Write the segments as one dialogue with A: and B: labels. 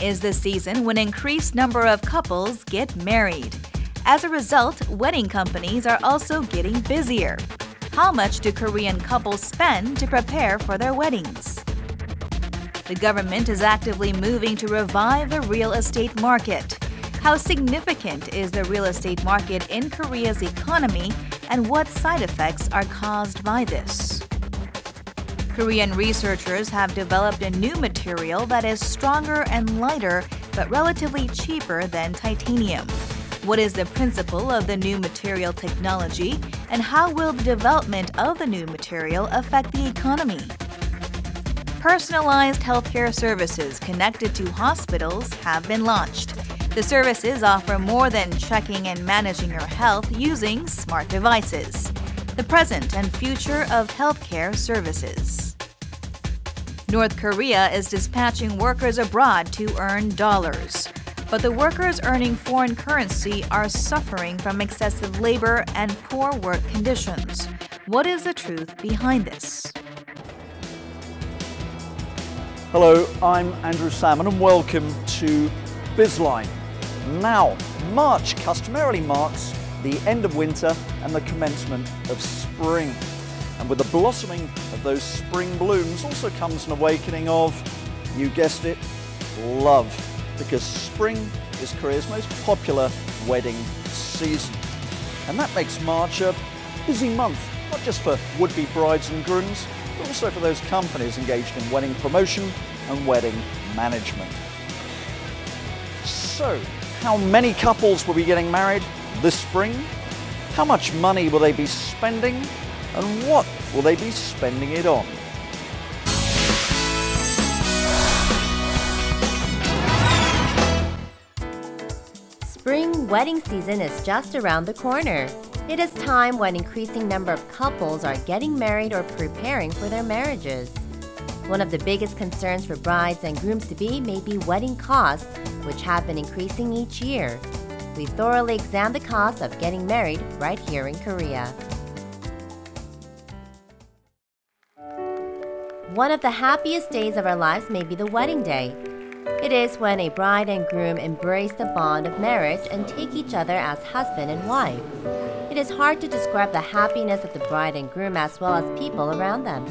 A: is the season when an increased number of couples get married. As a result, wedding companies are also getting busier. How much do Korean couples spend to prepare for their weddings? The government is actively moving to revive the real estate market. How significant is the real estate market in Korea's economy, and what side effects are caused by this? Korean researchers have developed a new material that is stronger and lighter, but relatively cheaper than titanium. What is the principle of the new material technology, and how will the development of the new material affect the economy? Personalized healthcare services connected to hospitals have been launched. The services offer more than checking and managing your health using smart devices. The present and future of healthcare services. North Korea is dispatching workers abroad to earn dollars. But the workers earning foreign currency are suffering from excessive labor and poor work conditions. What is the truth behind this?
B: Hello, I'm Andrew Salmon and welcome to Bizline. Now, March customarily marks the end of winter and the commencement of spring. And with the blossoming of those spring blooms also comes an awakening of, you guessed it, love. Because spring is Korea's most popular wedding season. And that makes March a busy month, not just for would-be brides and grooms, but also for those companies engaged in wedding promotion and wedding management. So, how many couples will be getting married this spring? How much money will they be spending? And what will they be spending it on?
C: Spring wedding season is just around the corner. It is time when an increasing number of couples are getting married or preparing for their marriages. One of the biggest concerns for brides and grooms-to-be may be wedding costs, which have been increasing each year. We thoroughly examined the cost of getting married right here in Korea. One of the happiest days of our lives may be the wedding day. It is when a bride and groom embrace the bond of marriage and take each other as husband and wife. It is hard to describe the happiness of the bride and groom as well as people around them.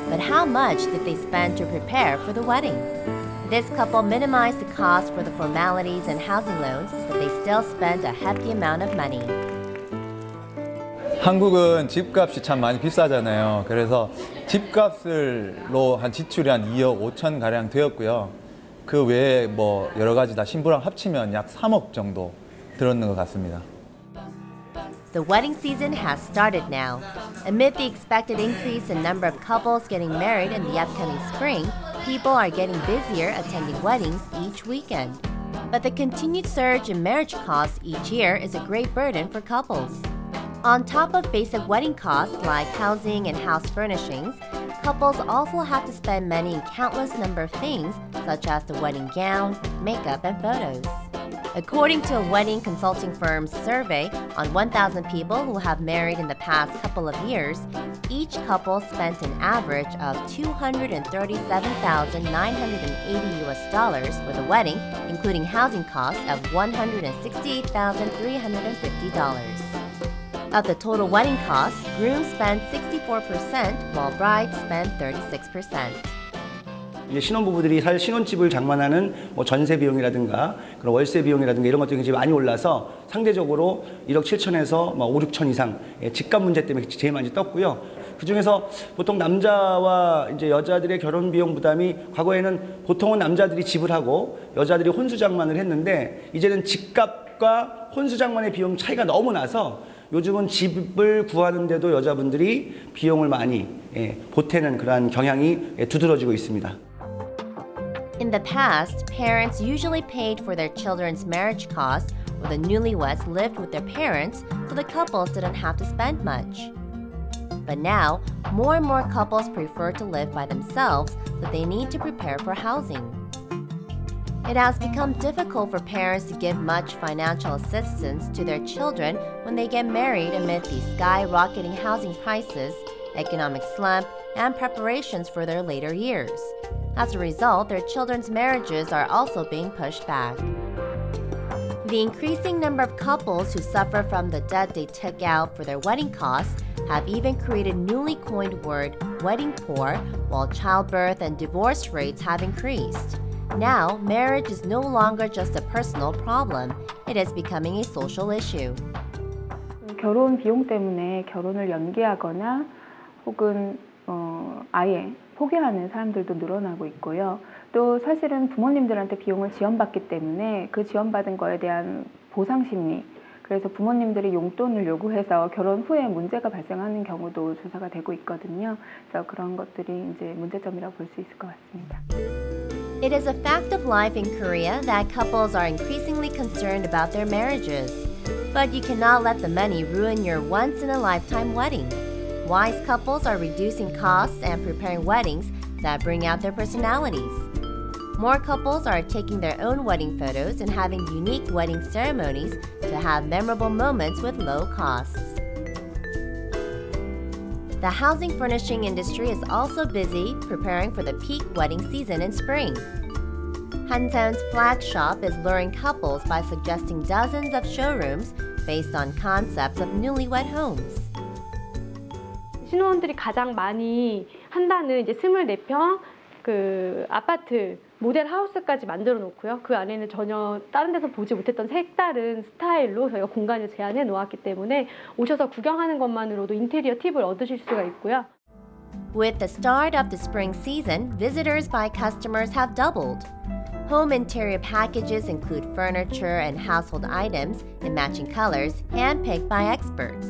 C: But how much did they spend to prepare for the wedding? This couple minimized the cost for the formalities and housing loans, but they still spent a hefty amount of money.
D: 한국은 집값이 참 많이 비싸잖아요. 그래서 집값으로 한 지출이 한 2억 5천 가량 되었고요. 그 외에 뭐 여러 가지 다 신부랑 합치면 약 3억 정도 들었는 것 같습니다.
C: The wedding season has started now. Amid the expected increase in number of couples getting married in the upcoming spring, people are getting busier attending weddings each weekend. But the continued surge in marriage costs each year is a great burden for couples. On top of basic wedding costs like housing and house furnishings, couples also have to spend money in countless number of things such as the wedding gown, makeup, and photos. According to a wedding consulting firm's survey on 1,000 people who have married in the past couple of years, each couple spent an average of $237,980 for the wedding, including housing costs of $168,350. Of the total wedding costs, grooms spent 64%, while brides spent 36%.
E: 신혼부부들이 사실 신혼집을 장만하는 뭐 전세 비용이라든가 그런 월세 비용이라든가 이런 것들이 굉장히 많이 올라서 상대적으로 1억 7천에서 5, 6천 이상 집값 문제 때문에 제일 많이 떴고요. 그 중에서 보통 남자와 이제 여자들의 결혼 비용 부담이 과거에는 보통은 남자들이 지불하고 여자들이 혼수장만을 했는데 이제는 집값과 혼수장만의 비용 차이가 너무 나서 요즘은 집을 구하는데도 여자분들이 비용을 많이 보태는 그러한 경향이 두드러지고 있습니다.
C: In the past, parents usually paid for their children's marriage costs, or the newlyweds lived with their parents, so the couples didn't have to spend much. But now, more and more couples prefer to live by themselves, so they need to prepare for housing. It has become difficult for parents to give much financial assistance to their children when they get married amid the skyrocketing housing prices, economic slump, and preparations for their later years. As a result, their children's marriages are also being pushed back. The increasing number of couples who suffer from the debt they took out for their wedding costs have even created newly coined word wedding poor, while childbirth and divorce rates have increased. Now, marriage is no longer just a personal problem. It is becoming a social issue.
F: 결혼 비용 때문에 결혼을 연기하거나 혹은 아예 포기하는 사람들도 늘어나고 있고요. 또 사실은 부모님들한테 비용을 지원받기 때문에 그 지원받은 거에 대한 보상 심리, 그래서 부모님들이 용돈을 요구해서 결혼 후에 문제가 발생하는 경우도 조사가 되고 있거든요. 그래서 그런 것들이 이제 문제점이라고 볼 수 있을 것 같습니다.
C: It is a fact of life in Korea that couples are increasingly concerned about their marriages. But you cannot let the money ruin your once-in-a-lifetime wedding. Wise couples are reducing costs and preparing weddings that bring out their personalities. More couples are taking their own wedding photos and having unique wedding ceremonies to have memorable moments with low costs. The housing furnishing industry is also busy preparing for the peak wedding season in spring. Hanseon's flag shop is luring couples by suggesting dozens of showrooms based on concepts of newlywed homes.
G: 신혼들이 가장 많이 한다는 이제 24평 그 아파트 모델 하우스까지 만들어 놓고요. 그 안에는 전혀 다른 데서 보지 못했던 색다른 스타일로 저희가 공간을 제안해 놓았기 때문에 오셔서 구경하는 것만으로도 인테리어 팁을 얻으실 수가 있고요.
C: With the start of the spring season, visitors by customers have doubled. Home interior packages include furniture and household items in matching colors, handpicked by experts.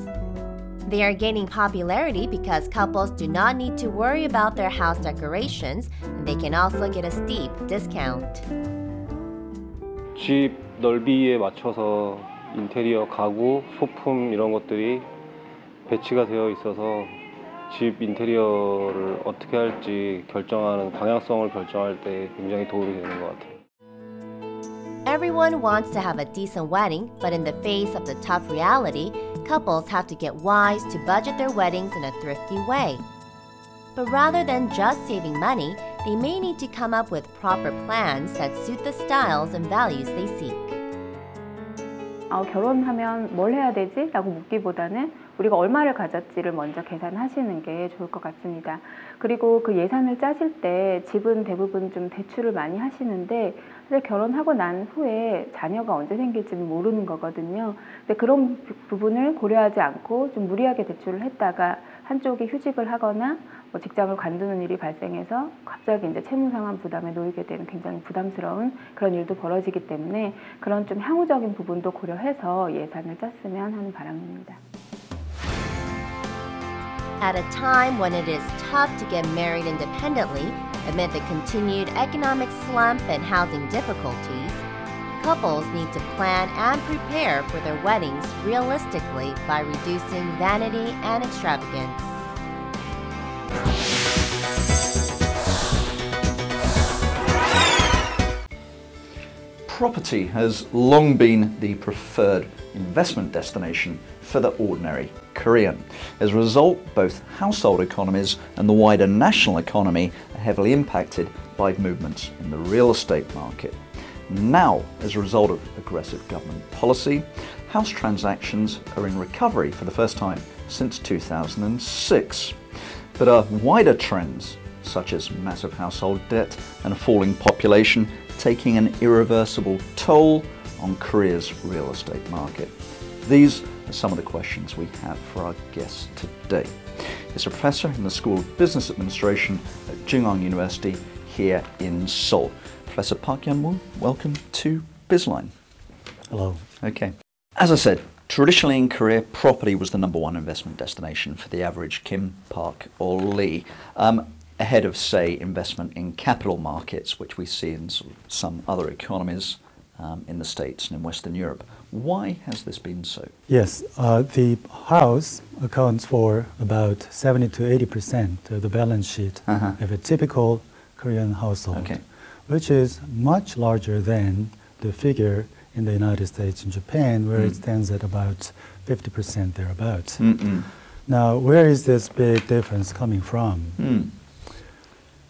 C: They are gaining popularity because couples do not need to worry about their house decorations, and they can also get a steep discount.
H: 집 넓이에 맞춰서 인테리어 가구, 소품 이런 것들이 배치가 되어 있어서 집 인테리어를 어떻게 할지 결정하는 방향성을 결정할 때 굉장히 도움이 되는 것 같아요.
C: Everyone wants to have a decent wedding, but in the face of the tough reality, couples have to get wise to budget their weddings in a thrifty way. But rather than just saving money, they may need to come up with proper plans that suit the styles and values they seek.
F: 결혼하면 뭘 해야 되지? 라고 묻기보다는 우리가 얼마를 가졌지를 먼저 계산하시는 게 좋을 것 같습니다. 그리고 그 예산을 짜실 때 집은 대부분 좀 대출을 많이 하시는데 사실 결혼하고 난 후에 자녀가 언제 생길지는 모르는 거거든요. 근데 그런 부분을 고려하지 않고 좀 무리하게 대출을 했다가 한쪽이 휴직을 하거나 직장을 관두는 일이 발생해서 갑자기 이제 채무 상환 부담에 놓이게 되는 굉장히 부담스러운 그런 일도 벌어지기 때문에 그런 좀 향후적인 부분도 고려해서 예산을 짰으면 하는 바람입니다.
C: At a time when it is tough to get married independently, amid the continued economic slump and housing difficulties, couples need to plan and prepare for their weddings realistically by reducing vanity and extravagance.
B: Property has long been the preferred investment destination for the ordinary Korean. As a result, both household economies and the wider national economy are heavily impacted by movements in the real estate market. Now, as a result of aggressive government policy, house transactions are in recovery for the first time since 2006. But wider trends, such as massive household debt and a falling population, taking an irreversible toll on Korea's real estate market. These are some of the questions we have for our guest today. He's a professor in the School of Business Administration at Jungwon University here in Seoul. Professor Park Hyun-woo, welcome to Bizline.
I: Hello.
B: Okay. As I said, traditionally in Korea, property was the #1 investment destination for the average Kim, Park or Lee. Ahead of, say, investment in capital markets, which we see in some other economies in the States and in Western Europe. Why has this been so?
I: Yes, the house accounts for about 70 to 80% of the balance sheet of a typical Korean household, which is much larger than the figure in the United States and Japan, where it stands at about 50% thereabouts. Now, where is this big difference coming from?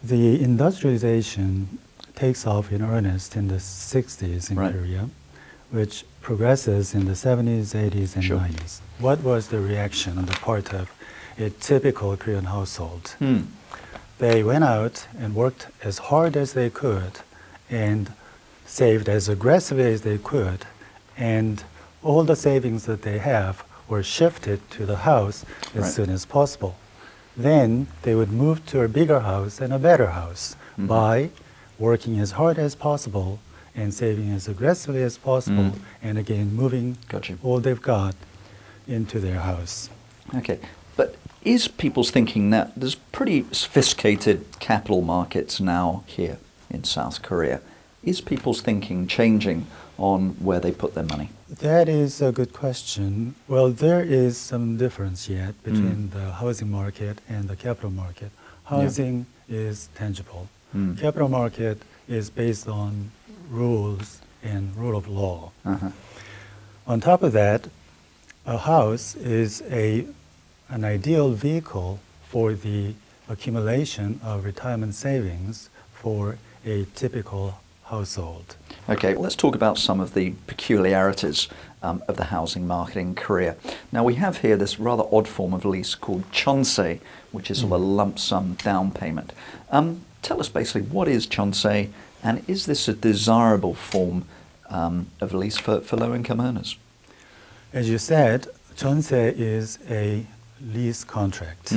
I: The industrialization takes off in earnest in the 60s in Korea, which progresses in the 70s, 80s, and 90s. What was the reaction on the part of a typical Korean household? They went out and worked as hard as they could and saved as aggressively as they could, and all the savings that they have were shifted to the house as soon as possible. Then they would move to a bigger house and a better house by working as hard as possible and saving as aggressively as possible, and again moving all they've got into their house.
B: Okay, but is people's thinking now, there's pretty sophisticated capital markets now here in South Korea. Is people's thinking changing on where they put their money?
I: That is a good question. Well, there is some difference yet between the housing market and the capital market. Housing is tangible. Capital market is based on rules and rule of law. On top of that, a house is an ideal vehicle for the accumulation of retirement savings for a typical household.
B: Okay, let's talk about some of the peculiarities of the housing market in Korea. Now we have here this rather odd form of lease called chonse, which is sort of a lump sum down payment. Tell us basically, what is chonse, and is this a desirable form of lease for low-income earners?
I: As you said, chonse is a lease contract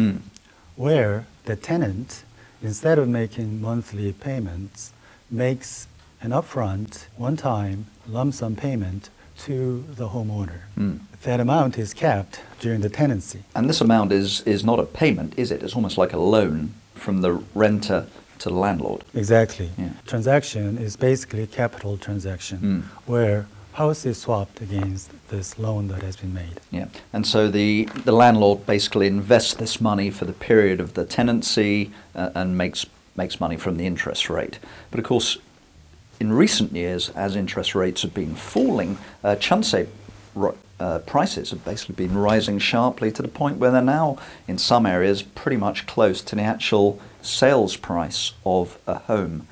I: where the tenant, instead of making monthly payments, makes an upfront, one-time lump sum payment to the homeowner. That amount is capped during the tenancy.
B: And this amount is not a payment, is it? It's almost like a loan from the renter to the landlord.
I: Exactly. Transaction is basically a capital transaction where house is swapped against this loan that has been made.
B: Yeah, and so the landlord basically invests this money for the period of the tenancy and makes money from the interest rate. But of course, in recent years, as interest rates have been falling, chonse prices have basically been rising sharply to the point where they're now, in some areas, pretty much close to the actual sales price of a home.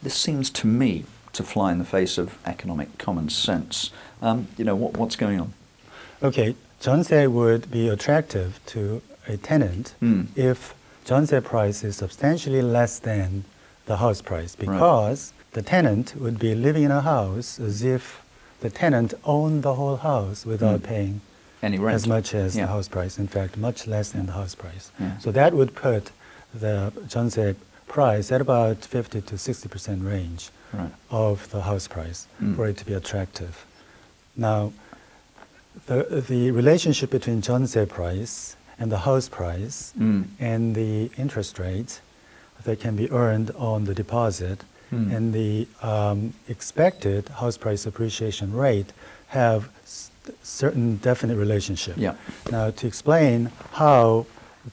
B: This seems to me to fly in the face of economic common sense. What's going on?
I: Okay, chonse would be attractive to a tenant if chonse price is substantially less than the house price, because the tenant would be living in a house as if the tenant owned the whole house without paying
B: any rent,
I: as much as the house price. In fact, much less than the house price. So that would put the chonse price at about 50 to 60% range of the house price for it to be attractive. Now, the relationship between chonse price and the house price and the interest rate that can be earned on the deposit and the expected house price appreciation rate have certain definite relationship. Now, to explain how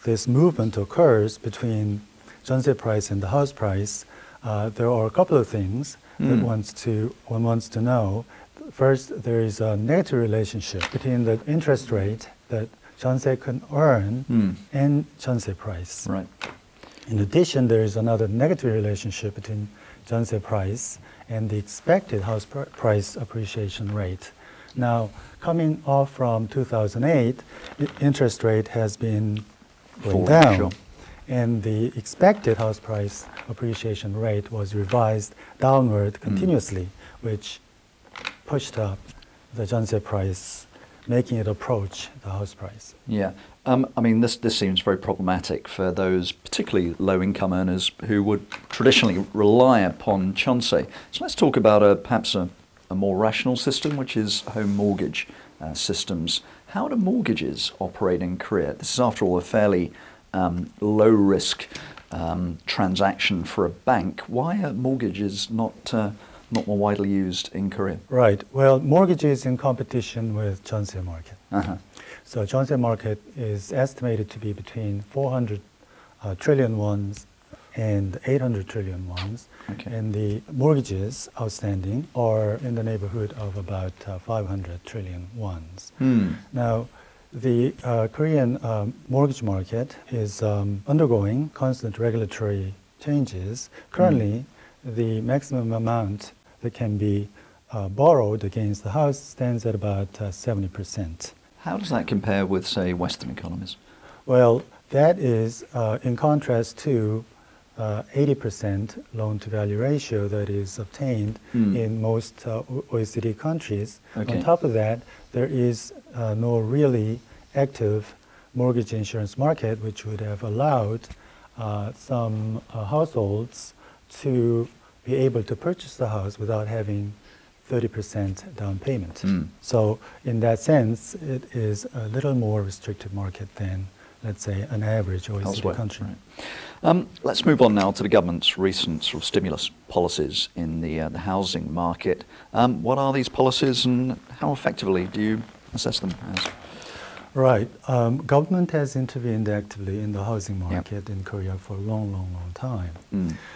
I: this movement occurs between chonse price and the house price, there are a couple of things that one wants to know. First, there is a negative relationship between the interest rate that chonse can earn and chonse price. In addition, there is another negative relationship between chonse price and the expected house price appreciation rate. Now, coming off from 2008, interest rate has been going down, and the expected house price appreciation rate was revised downward continuously, which pushed up the chonse price, making it approach the house price.
B: This seems very problematic for those particularly low-income earners who would traditionally rely upon chonse. So let's talk about perhaps a more rational system, which is home mortgage systems. How do mortgages operate in Korea? This is, after all, a fairly low-risk transaction for a bank. Why are mortgages not more widely used in Korea?
I: Right. Well, mortgage is in competition with chonse market. So chonse market is estimated to be between 400 trillion wons and 800 trillion wons. And the mortgages outstanding are in the neighborhood of about 500 trillion wons. Now, the Korean mortgage market is undergoing constant regulatory changes. Currently, the maximum amount that can be borrowed against the house stands at about 70%.
B: How does that compare with, say, Western economies?
I: Well, that is in contrast to 80% loan-to-value ratio that is obtained in most OECD countries.
B: Okay.
I: On top of that, there is no really active mortgage insurance market, which would have allowed some households to be able to purchase the house without having 30% down payment. So in that sense, it is a little more restricted market than, let's say, an average OECD country.
B: Right. Let's move on now to the government's recent sort of stimulus policies in the housing market. What are these policies and how effectively do you assess them as?
I: Right. Government has intervened actively in the housing market in Korea for a long, long, long time.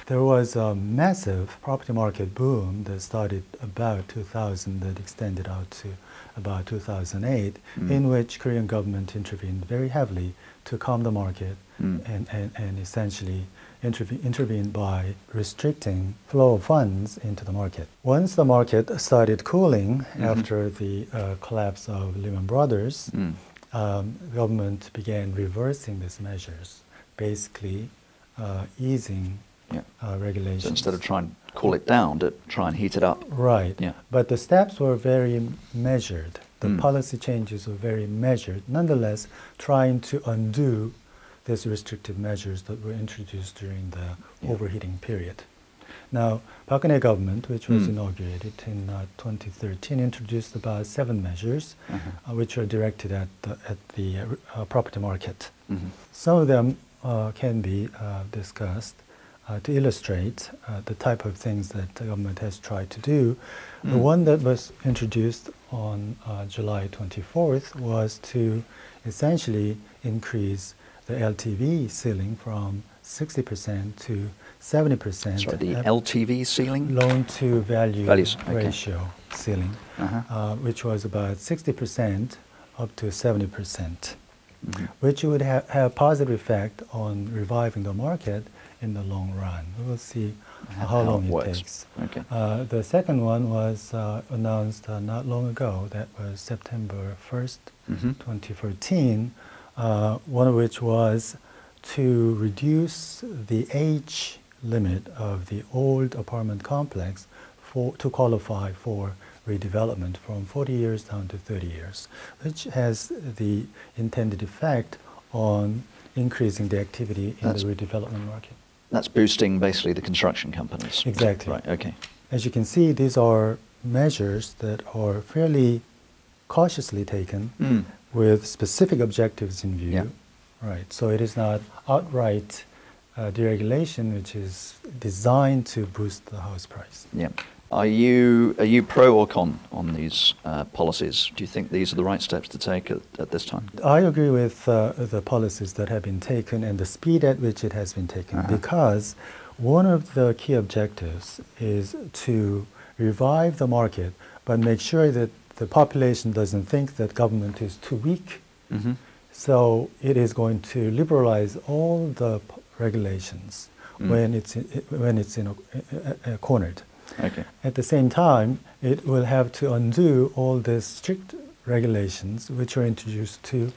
I: There was a massive property market boom that started about 2000 that extended out to about 2008, in which Korean government intervened very heavily to calm the market and essentially intervened by restricting flow of funds into the market. Once the market started cooling after the collapse of Lehman Brothers, government began reversing these measures, basically easing regulations.
B: So instead of trying to cool it down, to try and heat it up.
I: Right. Yeah. But the steps were very measured. The policy changes were very measured. Nonetheless, trying to undo these restrictive measures that were introduced during the overheating period. Now, Park Geun-hye government, which was inaugurated in 2013, introduced about 7 measures, which are directed at the property market. Some of them can be discussed to illustrate the type of things that the government has tried to do. The one that was introduced on July 24th was to essentially increase the LTV ceiling from 60% to 70%.
B: Sorry, the LTV ceiling?
I: Loan-to-value ratio ceiling, which was about 60% up to 70%, which would have a positive effect on reviving the market in the long run. We will see how long it takes.
B: Okay.
I: The second one was announced not long ago. That was September 1st, 2014, one of which was to reduce the age limit of the old apartment complex to qualify for redevelopment from 40 years down to 30 years, which has the intended effect on increasing the activity in the redevelopment market.
B: That's boosting basically the construction companies.
I: Exactly.
B: Right, okay.
I: As you can see, these are measures that are fairly cautiously taken with specific objectives in view.
B: Yeah.
I: Right, so it is not outright deregulation, which is designed to boost the house price.
B: Yeah. Are you pro or con on these policies? Do you think these are the right steps to take at this time?
I: I agree with the policies that have been taken and the speed at which it has been taken, because one of the key objectives is to revive the market, but make sure that the population doesn't think that government is too weak. So it is going to liberalize all the regulations when it's cornered.
B: Okay.
I: At the same time, it will have to undo all the strict regulations which are introduced to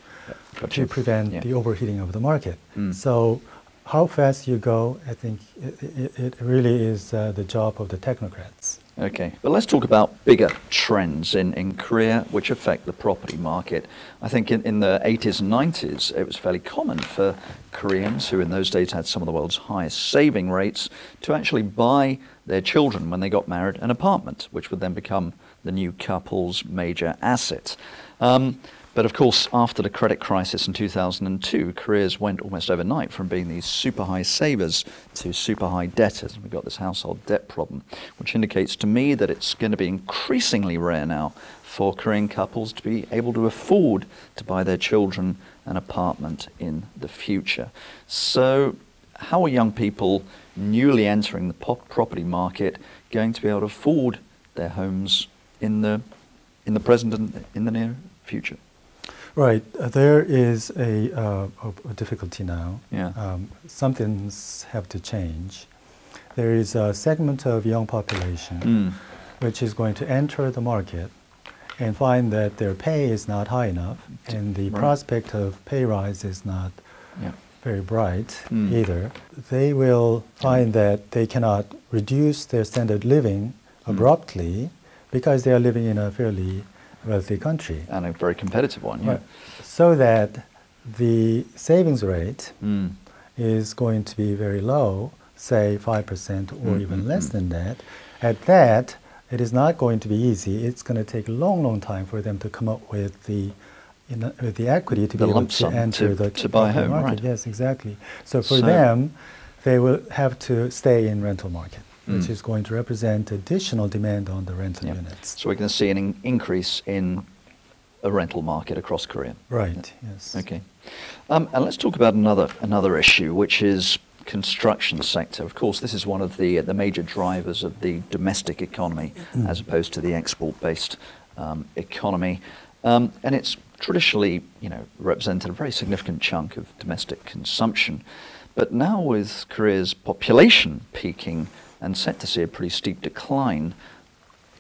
I: prevent the overheating of the market. So how fast you go, I think it really is the job of the technocrats.
B: Okay, but let's talk about bigger trends in Korea which affect the property market. I think in the 80s and 90s, it was fairly common for Koreans, who in those days had some of the world's highest saving rates, to actually buy their children, when they got married, an apartment, which would then become the new couple's major asset. But of course, after the credit crisis in 2002, Koreans went almost overnight from being these super high savers to super high debtors. We've got this household debt problem, which indicates to me that it's going to be increasingly rare now for Korean couples to be able to afford to buy their children an apartment in the future. So how are young people newly entering the property market going to be able to afford their homes in the present and in the near future?
I: Right. There is a difficulty now.
B: Yeah.
I: Some things have to change. There is a segment of young population which is going to enter the market and find that their pay is not high enough and the prospect of pay rise is not very bright either. They will find that they cannot reduce their standard of living abruptly because they are living in a fairly wealthy country.
B: And a very competitive one, yeah.
I: Right. So that the savings rate is going to be very low, say 5% or even less than that. At that, it is not going to be easy. It's going to take a long, long time for them to come up with the equity to be able to enter
B: to buy a home,
I: market.
B: right?
I: Yes, exactly. So for them, they will have to stay in rental market, which is going to represent additional demand on the rental units.
B: So we're going to see an increase in a rental market across Korea.
I: Right. Yes.
B: Okay. And let's talk about another issue, which is construction sector. Of course, this is one of the major drivers of the domestic economy, as opposed to the export-based economy, and it's traditionally, represented a very significant chunk of domestic consumption. But now, with Korea's population peaking and set to see a pretty steep decline,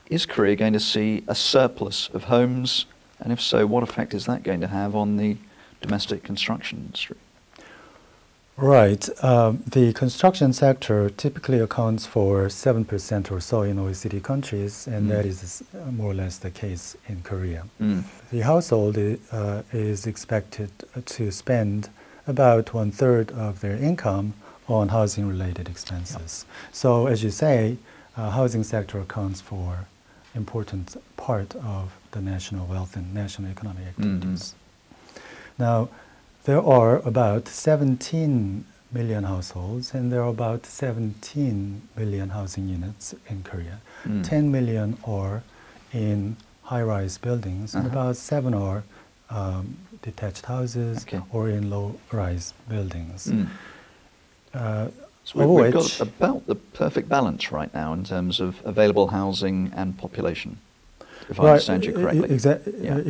B: is Korea going to see a surplus of homes? And if so, what effect is that going to have on the domestic construction industry?
I: Right. The construction sector typically accounts for 7% or so in OECD countries, and that is more or less the case in Korea. The household is expected to spend about 1/3 of their income on housing-related expenses. So, as you say, housing sector accounts for important part of the national wealth and national economic activities. Now, there are about 17 million households, and there are about 17 million housing units in Korea. 10 million are in high-rise buildings, and about 7 are detached houses or in low-rise buildings.
B: So we've got about the perfect balance right now in terms of available housing and population, if I understand you correctly.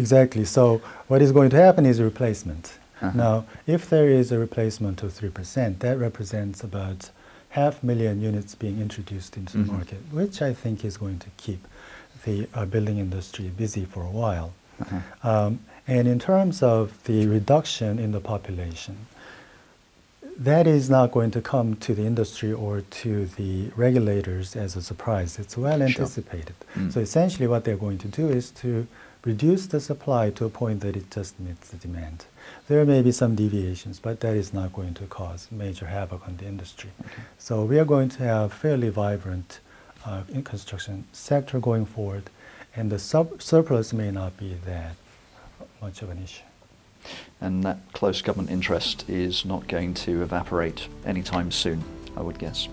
I: Exactly. So what is going to happen is a replacement. Now, if there is a replacement of 3%, that represents about 500,000 units being introduced into the market, which I think is going to keep the building industry busy for a while. And in terms of the reduction in the population, that is not going to come to the industry or to the regulators as a surprise. It's well anticipated. So essentially what they're going to do is to reduce the supply to a point that it just meets the demand. There may be some deviations, but that is not going to cause major havoc on the industry. So we are going to have fairly vibrant in construction sector going forward, and the surplus may not be that much of an issue.
B: And that close government interest is not going to evaporate anytime soon, I would guess.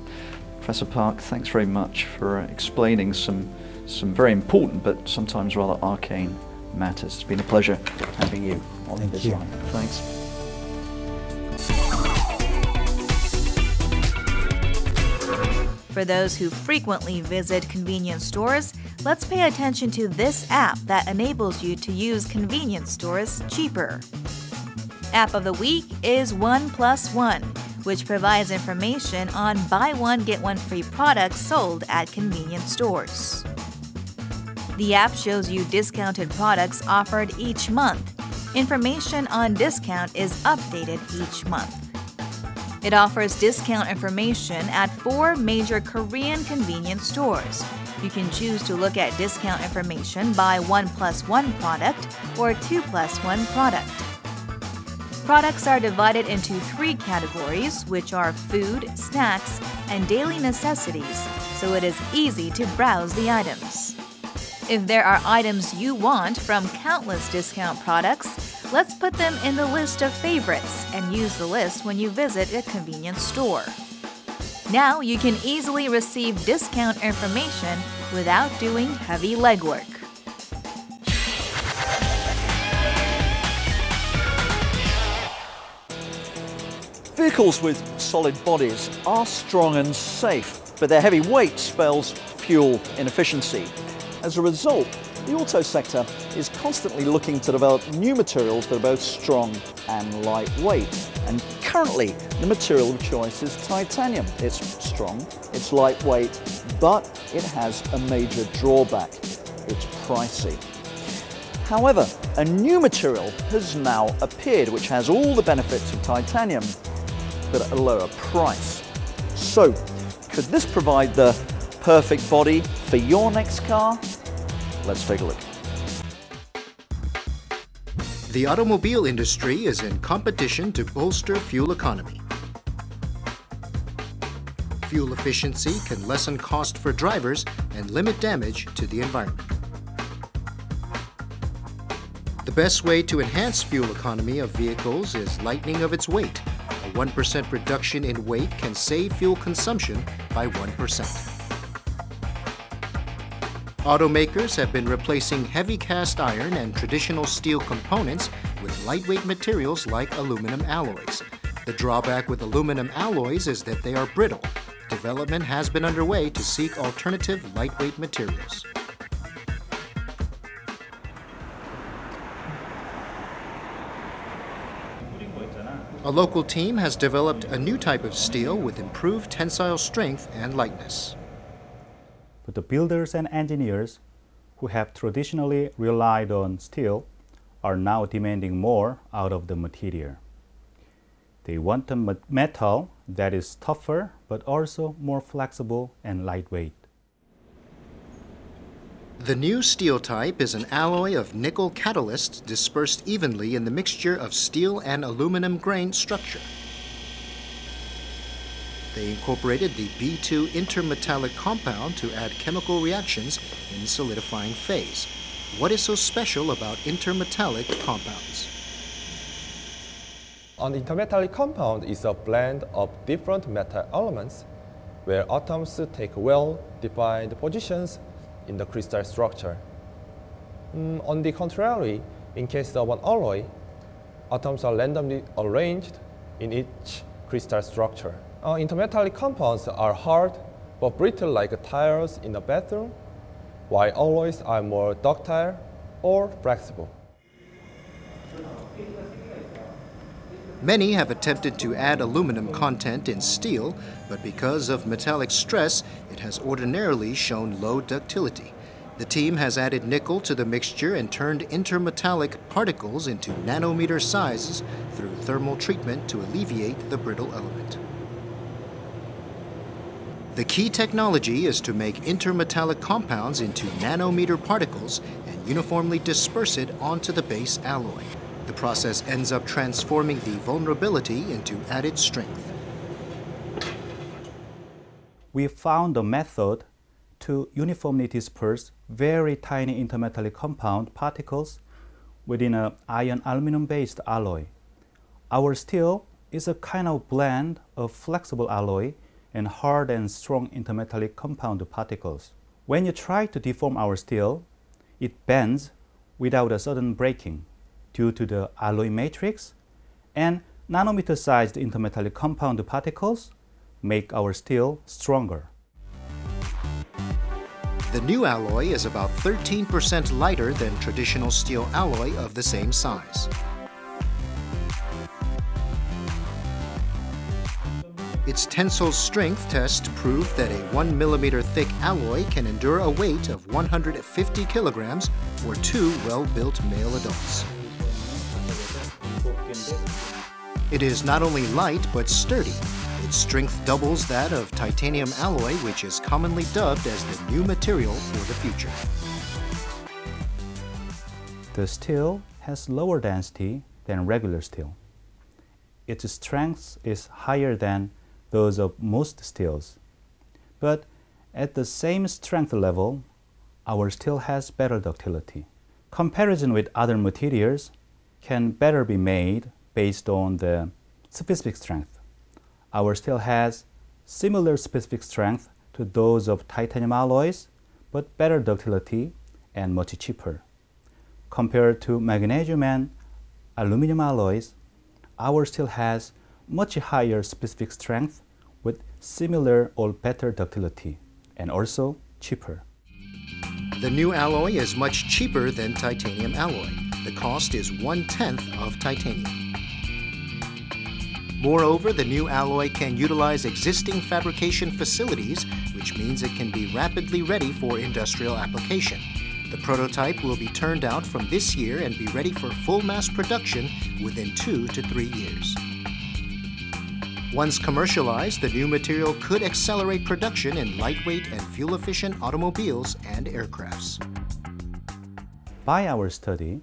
B: Professor Park, thanks very much for explaining some very important but sometimes rather arcane matters. It's been a pleasure having you on Bizline. Thanks.
A: For those who frequently visit convenience stores, let's pay attention to this app that enables you to use convenience stores cheaper. App of the week is 1+1, which provides information on buy one get one free products sold at convenience stores. The app shows you discounted products offered each month. Information on discount is updated each month. It offers discount information at 4 major Korean convenience stores. You can choose to look at discount information by 1+1 product or 2+1 product. Products are divided into 3 categories, which are food, snacks, and daily necessities, so it is easy to browse the items. If there are items you want from countless discount products, let's put them in the list of favorites and use the list when you visit a convenience store. Now you can easily receive discount information without doing heavy legwork.
B: Vehicles with solid bodies are strong and safe, but their heavy weight spells fuel inefficiency. As a result, The auto sector is constantly looking to develop new materials that are both strong and lightweight. And currently, the material of choice is titanium. It's strong, it's lightweight, but it has a major drawback. It's pricey. However, a new material has now appeared which has all the benefits of titanium, but at a lower price. So, could this provide the perfect body for your next car? Let's take a look.
J: The automobile industry is in competition to bolster fuel economy. Fuel efficiency can lessen cost for drivers and limit damage to the environment. The best way to enhance fuel economy of vehicles is lightening of its weight. A 1% reduction in weight can save fuel consumption by 1%. Automakers have been replacing heavy cast iron and traditional steel components with lightweight materials like aluminum alloys. The drawback with aluminum alloys is that they are brittle. Development has been underway to seek alternative lightweight materials. A local team has developed a new type of steel with improved tensile strength and lightness.
I: But the builders and engineers who have traditionally relied on steel are now demanding more out of the material. They want a metal that is tougher but also more flexible and lightweight.
J: The new steel type is an alloy of nickel catalyst dispersed evenly in the mixture of steel and aluminum grain structure. They incorporated the B2 intermetallic compound to add chemical reactions in solidifying phase. What is so special about intermetallic compounds?
K: An intermetallic compound is a blend of different metal elements where atoms take well-defined positions in the crystal structure. On the contrary, in case of an alloy, atoms are randomly arranged in each crystal structure. Intermetallic compounds are hard but brittle like tires in a bathroom, while alloys are more ductile or flexible.
J: Many have attempted to add aluminum content in steel, but because of metallic stress, it has ordinarily shown low ductility. The team has added nickel to the mixture and turned intermetallic particles into nanometer sizes through thermal treatment to alleviate the brittle element. The key technology is to make intermetallic compounds into nanometer particles and uniformly disperse it onto the base alloy. The process ends up transforming the vulnerability into added strength.
I: We found a method to uniformly disperse very tiny intermetallic compound particles within an iron-aluminum-based alloy. Our steel is a kind of blend of flexible alloy and hard and strong intermetallic compound particles. When you try to deform our steel, it bends without a sudden breaking due to the alloy matrix, and nanometer-sized intermetallic compound particles make our steel stronger.
J: The new alloy is about 13% lighter than traditional steel alloy of the same size. Its tensile strength test proved that a 1 millimeter thick alloy can endure a weight of 150 kilograms for 2 well-built male adults. It is not only light but sturdy. Its strength doubles that of titanium alloy, which is commonly dubbed as the new material for the future.
I: The steel has lower density than regular steel. Its strength is higher than those of most steels. But at the same strength level, our steel has better ductility. Comparison with other materials can better be made based on the specific strength. Our steel has similar specific strength to those of titanium alloys, but better ductility and much cheaper. Compared to magnesium and aluminum alloys, our steel has much higher specific strength with similar or better ductility, and also cheaper.
J: The new alloy is much cheaper than titanium alloy. The cost is 1/10 of titanium. Moreover, the new alloy can utilize existing fabrication facilities, which means it can be rapidly ready for industrial application. The prototype will be turned out from this year and be ready for full mass production within 2 to 3 years. Once commercialized, the new material could accelerate production in lightweight and fuel-efficient automobiles and aircrafts.
L: By our study,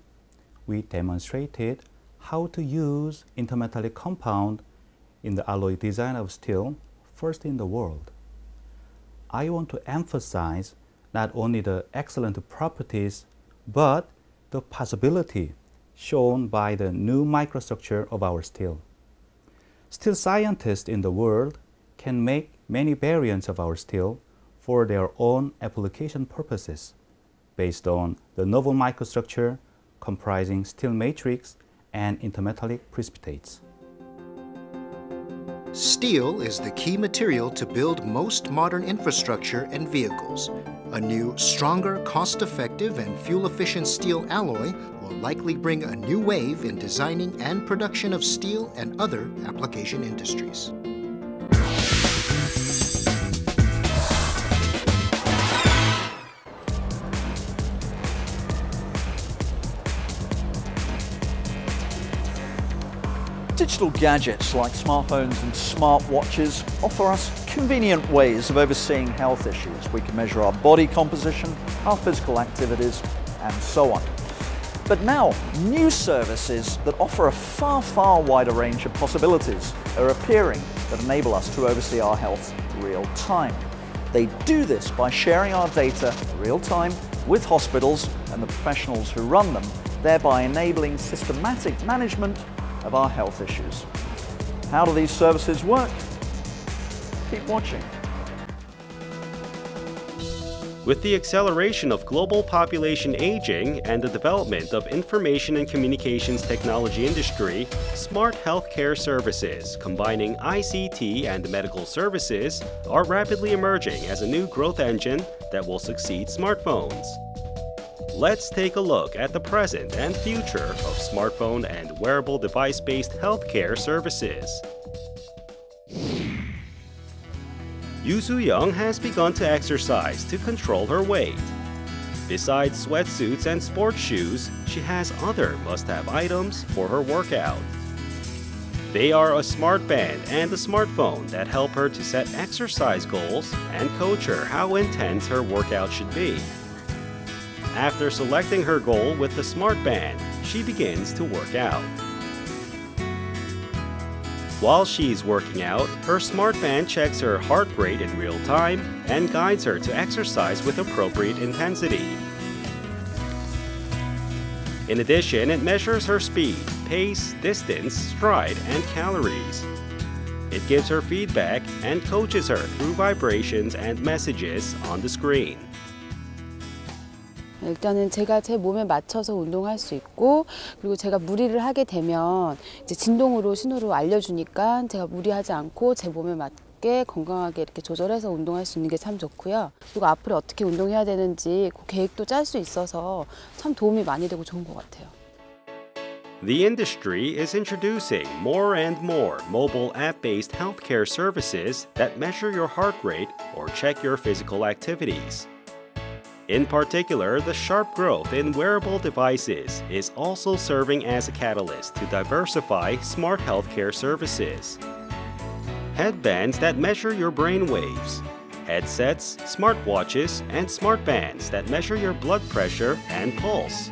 L: we demonstrated how to use intermetallic compound in the alloy design of steel, first in the world. I want to emphasize not only the excellent properties, but the possibility shown by the new microstructure of our steel. Steel scientists in the world can make many variants of our steel for their own application purposes based on the novel microstructure comprising steel matrix and intermetallic precipitates.
J: Steel is the key material to build most modern infrastructure and vehicles. A new, stronger, cost-effective, and fuel-efficient steel alloy will likely bring a new wave in designing and production of steel and other application industries.
B: Digital gadgets like smartphones and smartwatches offer us convenient ways of overseeing health issues. We can measure our body composition, our physical activities, and so on. But now, new services that offer a far, far wider range of possibilities are appearing that enable us to oversee our health real time. They do this by sharing our data real time with hospitals and the professionals who run them, thereby enabling systematic management of our health issues. How do these services work? Keep watching.
M: With the acceleration of global population aging and the development of information and communications technology industry, smart healthcare services combining ICT and medical services are rapidly emerging as a new growth engine that will succeed smartphones. Let's take a look at the present and future of smartphone and wearable device-based healthcare services. Yoo Soo-young has begun to exercise to control her weight. Besides sweatsuits and sports shoes, she has other must-have items for her workout. They are a smart band and a smartphone that help her to set exercise goals and coach her how intense her workout should be. After selecting her goal with the smart band, she begins to work out. While she's working out, her smart band checks her heart rate in real time and guides her to exercise with appropriate intensity. In addition, it measures her speed, pace, distance, stride, and calories. It gives her feedback and coaches her through vibrations and messages on the screen.
N: 일단은 제가 제 몸에 맞춰서 운동할 수 있고, 그리고 제가 무리를 하게 되면 이제 진동으로 신호로 알려주니까 제가 무리하지 않고 제 몸에 맞게 건강하게 이렇게 조절해서 운동할 수 있는 게 참 좋고요. 그리고 앞으로 어떻게 운동해야 되는지 그 계획도 짤 수 있어서 참 도움이 많이 되고 좋은 것 같아요.
M: The industry is introducing more and more mobile app-based healthcare services that measure your heart rate or check your physical activities. In particular, the sharp growth in wearable devices is also serving as a catalyst to diversify smart healthcare services. Headbands that measure your brain waves, headsets, smartwatches, and smartbands that measure your blood pressure and pulse,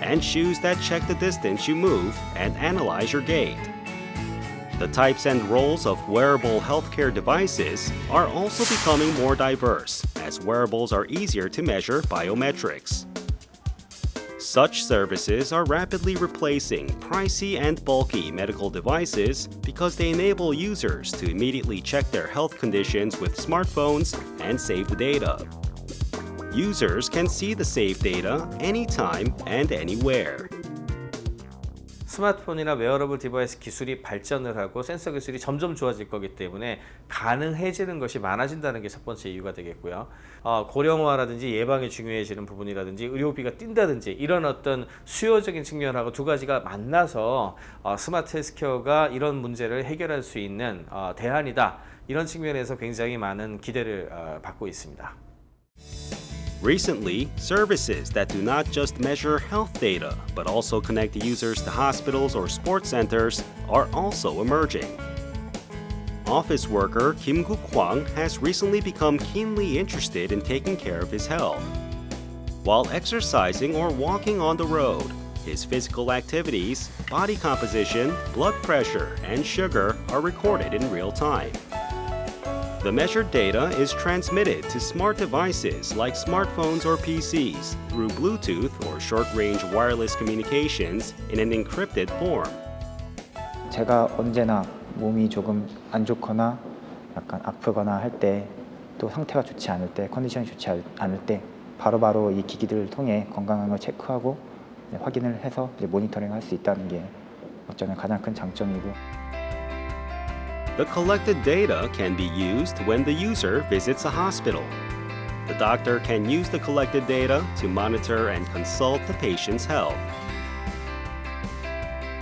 M: and shoes that check the distance you move and analyze your gait. The types and roles of wearable healthcare devices are also becoming more diverse as wearables are easier to measure biometrics. Such services are rapidly replacing pricey and bulky medical devices because they enable users to immediately check their health conditions with smartphones and save the data. Users can see the saved data anytime and anywhere.
O: 스마트폰이나 웨어러블 디바이스 기술이 발전을 하고 센서 기술이 점점 좋아질 거기 때문에 가능해지는 것이 많아진다는 게 첫 번째 이유가 되겠고요. 고령화라든지 예방이 중요해지는 부분이라든지 의료비가 뛴다든지 이런 어떤 수요적인 측면하고 두 가지가 만나서 스마트 헬스케어가 이런 문제를 해결할 수 있는 대안이다. 이런 측면에서 굉장히 많은 기대를 받고 있습니다.
M: Recently, services that do not just measure health data, but also connect users to hospitals or sports centers are also emerging. Office worker Kim Guk-hwang has recently become keenly interested in taking care of his health. While exercising or walking on the road, his physical activities, body composition, blood pressure, and sugar are recorded in real time. The measured data is transmitted to smart devices like smartphones or PCs through Bluetooth or short-range wireless communications in an encrypted form.
P: 제가 언제나 몸이 조금 안 좋거나 약간 아프거나 할 때, 또 상태가 좋지 않을 때, 컨디션이 좋지 않을 때 바로바로 이 기기들을 통해 건강한 걸 체크하고 확인을 해서 모니터링 할 수 있다는 게 어쩌면 가장 큰 장점이고.
M: The collected data can be used when the user visits a hospital. The doctor can use the collected data to monitor and consult the patient's health.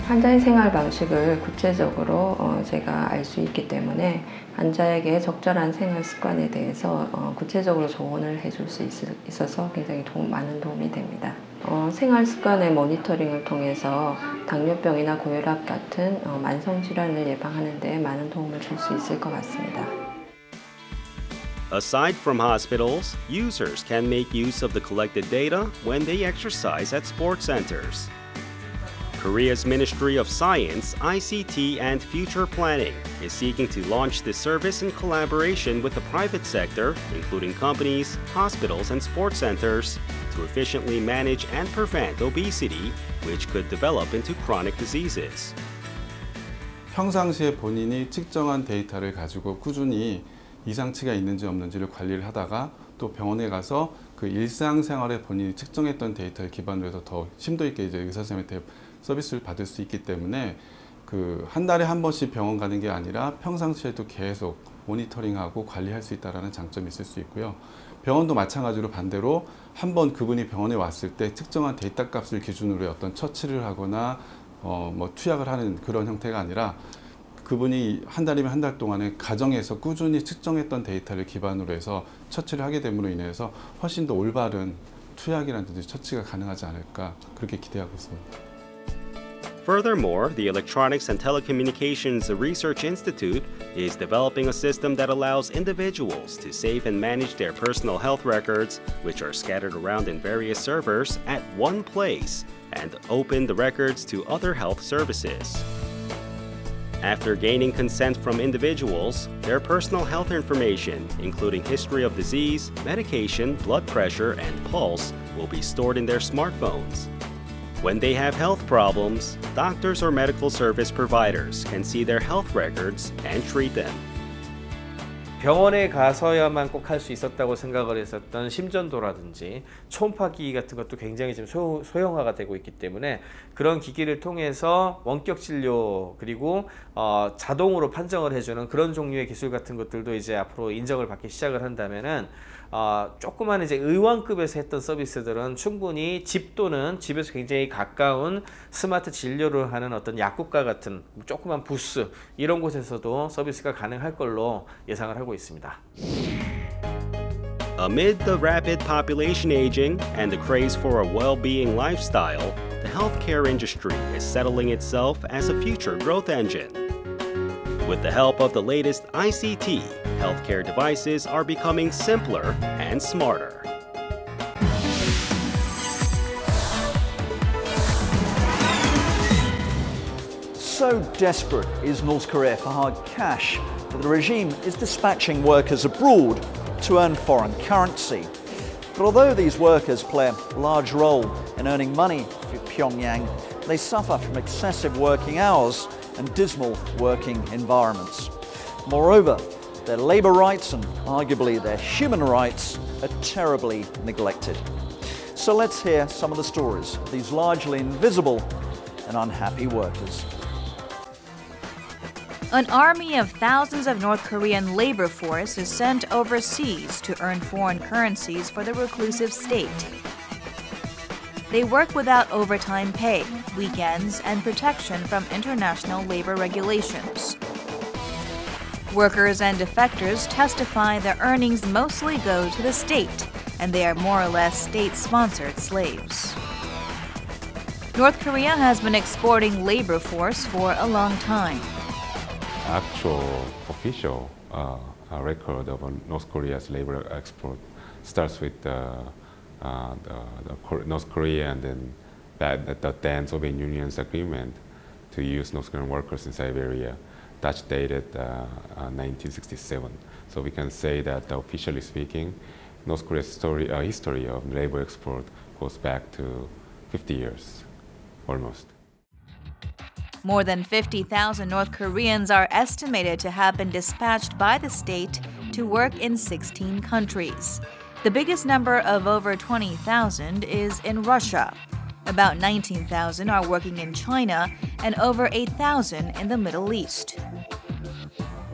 Q: 환자의 생활 방식을 구체적으로 제가 알 수 있기 때문에 환자에게 적절한 생활 습관에 대해서 구체적으로 조언을 해줄 수 있어서 굉장히 많은 도움이 됩니다. 생활 습관의 모니터링을 통해서 당뇨병이나 고혈압 같은 만성 질환을 예방하는 데 많은 도움을 줄 수 있을 것 같습니다.
M: Aside from hospitals, users can make use of the collected data when they exercise at sports centers. Korea's Ministry of Science, ICT, and Future Planning is seeking to launch this service in collaboration with the private sector, including companies, hospitals, and sports centers, to efficiently manage and prevent obesity, which could develop into chronic diseases.
R: 평상시에 본인이 측정한 데이터를 가지고 꾸준히 이상치가 있는지 없는지를 관리를 하다가 또 병원에 가서 그 일상생활에 본인이 측정했던 데이터를 기반으로 해서 더 심도 있게 이제 의사 선생님한테 서비스를 받을 수 있기 때문에 그 한 달에 한 번씩 병원 가는 게 아니라 평상시에도 계속 모니터링하고 관리할 수 있다는 장점이 있을 수 있고요. 병원도 마찬가지로 반대로 한번 그분이 병원에 왔을 때 특정한 데이터 값을 기준으로 어떤 처치를 하거나 뭐 투약을 하는 그런 형태가 아니라 그분이 한 달이면 한 달 동안에 가정에서 꾸준히 측정했던 데이터를 기반으로 해서 처치를 하게 됨으로 인해서 훨씬 더 올바른 투약이라든지 처치가 가능하지 않을까 그렇게 기대하고 있습니다.
M: Furthermore, the Electronics and Telecommunications Research Institute is developing a system that allows individuals to save and manage their personal health records, which are scattered around in various servers, at one place, and open the records to other health services. After gaining consent from individuals, their personal health information, including history of disease, medication, blood pressure, and pulse, will be stored in their smartphones. When they have health problems, doctors or medical service providers can see their health records and treat them.
O: 병원에 가서야만 꼭 할 수 있었다고 생각을 했었던 심전도라든지 초음파기기 같은 것도 굉장히 지금 소형화가 되고 있기 때문에 그런 기기를 통해서 원격 진료 그리고 자동으로 판정을 해주는 그런 종류의 기술 같은 것들도 이제 앞으로 인정을 받기 시작을 한다면은 조그만 이제 의원급에서 했던 서비스들은 충분히 집 또는 집에서 굉장히 가까운 스마트 진료를 하는 어떤 약국과 같은 조그만 부스 이런 곳에서도 서비스가 가능할 걸로 예상을 하고 있습니다.
M: Amid the rapid population aging and the craze for a well-being lifestyle, the healthcare industry is settling itself as a future growth engine. With the help of the latest ICT, healthcare devices are becoming simpler and smarter.
B: So desperate is North Korea for hard cash that the regime is dispatching workers abroad to earn foreign currency. But although these workers play a large role in earning money for Pyongyang, they suffer from excessive working hours and dismal working environments. Moreover, their labour rights and arguably their human rights are terribly neglected. So let's hear some of the stories of these largely invisible and unhappy workers.
A: An army of thousands of North Korean labor force is sent overseas to earn foreign currencies for the reclusive state. They work without overtime pay, weekends, and protection from international labor regulations. Workers and defectors testify their earnings mostly go to the state, and they are more or less state-sponsored slaves. North Korea has been exporting labor force for a long time.
S: Actual official record of North Korea's labor export starts with North Korea and then the then Soviet Union's agreement to use North Korean workers in Siberia. That's dated 1967. So we can say that officially speaking, North Korea's history of labor export goes back to 50 years, almost.
A: More than 50,000 North Koreans are estimated to have been dispatched by the state to work in 16 countries. The biggest number of over 20,000 is in Russia. About 19,000 are working in China and over 8,000 in the Middle East.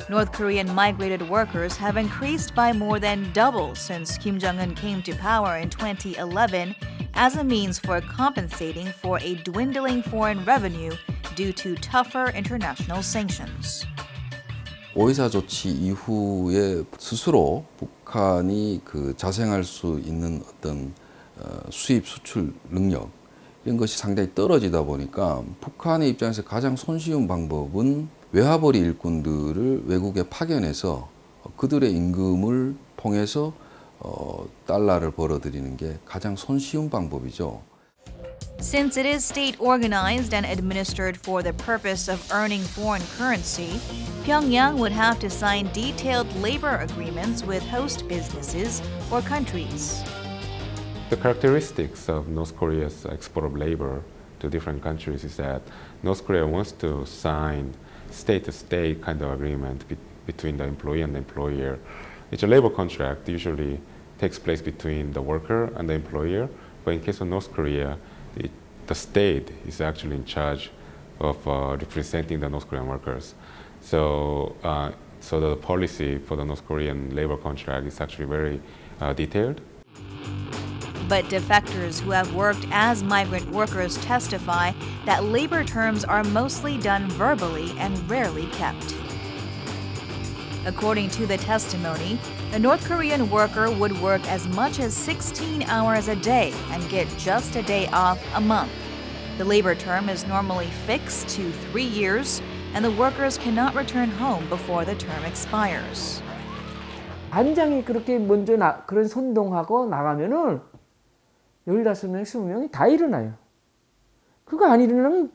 A: North Korean migrated workers have increased by more than double since Kim Jong-un came to power in 2011 as a means for compensating for a dwindling foreign revenue due to tougher international sanctions.
T: 오이사 조치 이후에 스스로 북한이 자생할 수 있는 어떤 수입 수출 능력 이런 것이 상당히 떨어지다 보니까 북한의 입장에서 가장 손쉬운 방법은 외화벌이 일꾼들을 외국에 파견해서 그들의 임금을 통해서 달러를 벌어들이는 게 가장 손쉬운 방법이죠.
A: Since it is state-organized and administered for the purpose of earning foreign currency, Pyongyang would have to sign detailed labor agreements with host businesses or countries.
S: The characteristics of North Korea's export of labor to different countries is that North Korea wants to sign state-to-state kind of agreement between the employee and the employer. It's a labor contract, usually takes place between the worker and the employer, but in case of North Korea, the state is actually in charge of representing the North Korean workers. So the policy for the North Korean labor contract is actually very detailed.
A: But defectors who have worked as migrant workers testify that labor terms are mostly done verbally and rarely kept. According to the testimony, a North Korean worker would work as much as 16 hours a day and get just a day off a month. The labor term is normally fixed to 3 years, and the workers cannot return home before the term expires.
U: 반장이 그렇게 먼저 그런 선동하고 나가면은 15명, 20명이 다 일어나요. 그거 안 일어나면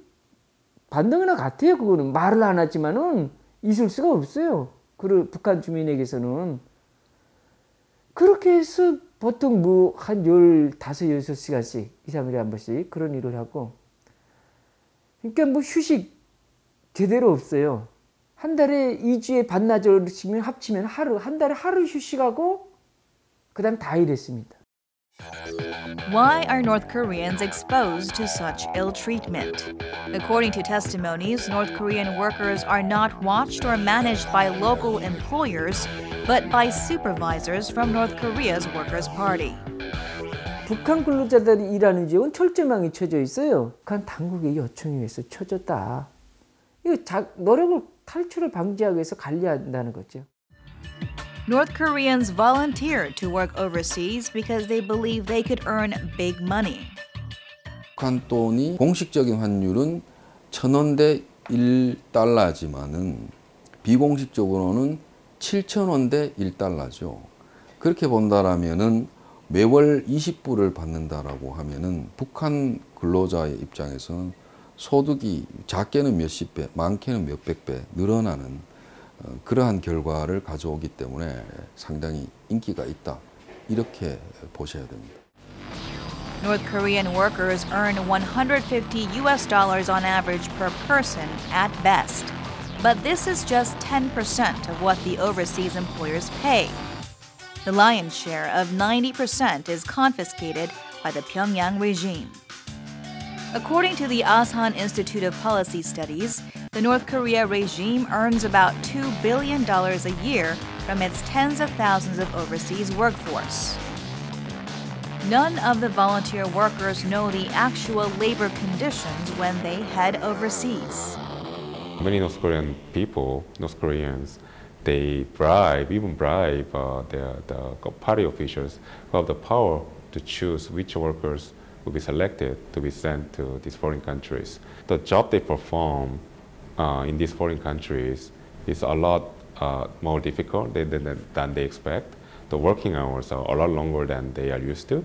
U: 반동이나 같아요. 그거는 말을 안 하지만은 있을 수가 없어요. 북한 주민에게서는. 그렇게 해서 보통 한 15, 16시간씩 2, 3일에 한 번씩 그런 일을 하고, 그러니까 휴식 제대로 없어요. 한 달에 2주에 반나절 합치면 한 달에 하루 휴식하고 그다음 다 일했습니다.
A: Why are North Koreans exposed to such ill treatment? According to testimonies, North Korean workers are not watched or managed by local employers, but by supervisors from North Korea's Workers' Party.
U: 북한 근로자들이 일하는 지역은 철제망이 쳐져 있어요. 북한 당국의 요청에 의해서 쳐졌다. 이거 노력을 탈출을 방지하기 위해서 관리한다는 거죠.
A: North Koreans volunteered to work overseas because they believe they could earn big money.
T: 북한 돈이 공식적인 환율은 1,000원 대 1달러지만은 비공식적으로는 7,000원 대 1달러죠. 그렇게 본다라면은 매월 20불을 받는다라고 하면은 북한 근로자의 입장에서는 소득이 작게는 몇십 배, 많게는 몇백 배 늘어나는 그러한 결과를 가져오기 때문에 상당히 인기가 있다. 이렇게 보셔야 됩니다.
A: North Korean workers earn $150 on average per person at best. But this is just 10% of what the overseas employers pay. The lion's share of 90% is confiscated by the Pyongyang regime. According to the Asan Institute of Policy Studies, the North Korea regime earns about $2 billion a year from its tens of thousands of overseas workforce. None of the volunteer workers know the actual labor conditions when they head overseas.
S: Many North Korean people, North Koreans, they even bribe the party officials who have the power to choose which workers will be selected to be sent to these foreign countries. The job they perform in these foreign countries is a lot more difficult than they expect. The working hours are a lot longer than they are used to,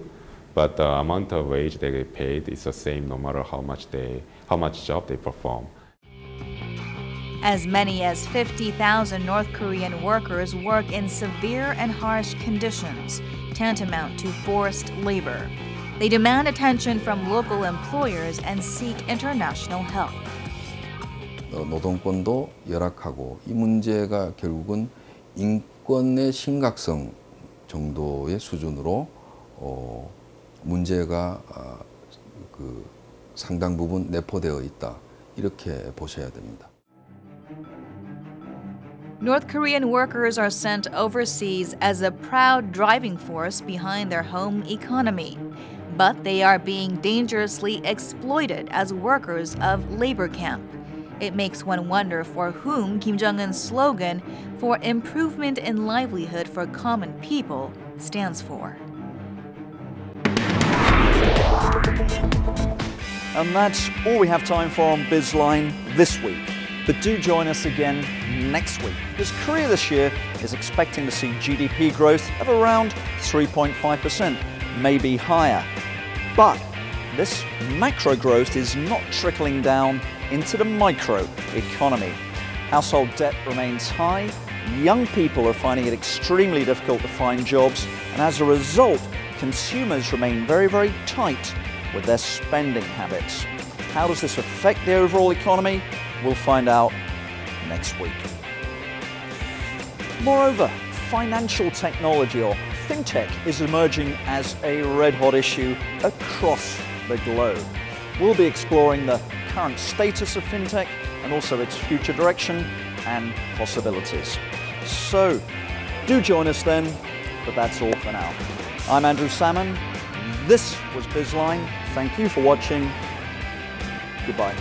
S: but the amount of wage they get paid is the same no matter how much job they perform.
A: As many as 50,000 North Korean workers work in severe and harsh conditions, tantamount to forced labor. They demand attention from local employers and seek international help.
T: 노동권도 열악하고 이 문제가 결국은 인권의 심각성 정도의 수준으로 문제가 상당 부분 내포되어 있다. 이렇게 보셔야 됩니다.
A: North Korean workers are sent overseas as a proud driving force behind their home economy. But they are being dangerously exploited as workers of labor camp. It makes one wonder for whom Kim Jong-un's slogan for improvement in livelihood for common people stands for.
B: And that's all we have time for on Bizline this week. But do join us again next week, because Korea this year is expecting to see GDP growth of around 3.5%, maybe higher. But this macro growth is not trickling down into the micro economy. Household debt remains high, young people are finding it extremely difficult to find jobs, and as a result, consumers remain very, very tight with their spending habits. How does this affect the overall economy? We'll find out next week. Moreover, financial technology, or fintech, is emerging as a red-hot issue across the globe. We'll be exploring the current status of fintech and also its future direction and possibilities. So, do join us then, but that's all for now. I'm Andrew Salmon. This was Bizline. Thank you for watching. Goodbye.